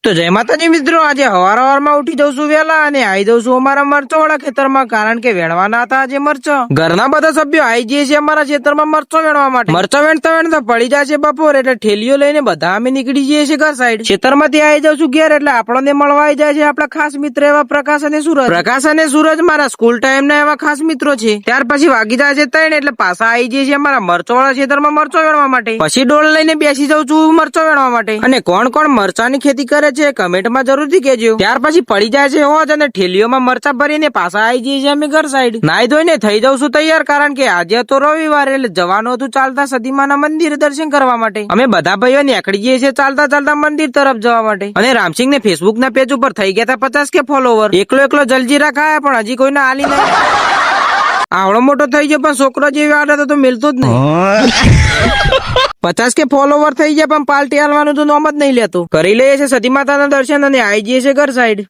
તો જય માતાજી મિત્રો, આજે હવારમાં ઉઠી જઉં છું વેલા અને આવી જઉં છું અમારા મરચો વાળા ખેતરમાં, કારણ કે વેણવાના હતા આજે મરચો. ઘરના બધા સભ્યો આવી જઈએ છીએ અમારા ખેતરમાં મરચો વેણવા માટે. મરચો વેણતા પડી જાય છે બપોર, એટલે ઠેલીઓ લઈને બધા અમે નીકળી જઈએ છીએ ઘર સાઈડ. ખેતરમાંથી આવી જાઉં છું ઘેર, એટલે આપણને મળવા આવી જાય છે આપણા ખાસ મિત્ર એવા પ્રકાશ અને સૂરજ. પ્રકાશ અને સૂરજ મારા સ્કૂલ ટાઈમ ના એવા ખાસ મિત્રો છે. ત્યાર પછી વાગી જાય છે 3, એટલે પાછા આવી જઈએ છીએ અમારા મરચો વાળા ખેતરમાં મરચો વેણવા માટે. પછી ડોલ લઈને બેસી જાઉં છું મરચો વેણવા માટે. અને કોણ કોણ મરચાની ખેતી કરે છે કમેન્ટમાં જરૂરથી કહેજો. ત્યાર પછી પડી જાય છે હોજ અને ઠેલીઓમાં મરચા ભરીને પાછા આવી જઈએ છીએ અમે ઘર સાઈડ. નાઈ ધોઈને થઈ જાઉં છું તૈયાર, કારણ કે આજે તો રવિવાર, એટલે જવાનું હતું ચાલતા સદીમાના મંદિર દર્શન કરવા માટે. અમે બધા ભાઈઓ નીકળી જઈએ છીએ ચાલતા ચાલતા મંદિર તરફ જવા માટે. અને રામસિંહ ને ફેસબુક ના પેજ ઉપર થઈ ગયા હતા 50 કે ફોલોવર. એકલો જલજીરા ખાયા, પણ હજી કોઈને આલી નહીં. આવડો મોટો થઈ ગયો પણ છોકરો જેવી આદત તો મિલતો જ નહીં. 50 કે ફોલોવર થઈ ગયા પણ પાર્ટી હાલવાનું તો નોમ જ નહીં લેતું. કરી લઈએ છે સતી માતાના દર્શન અને આવી જઈએ છે ઘર સાઈડ.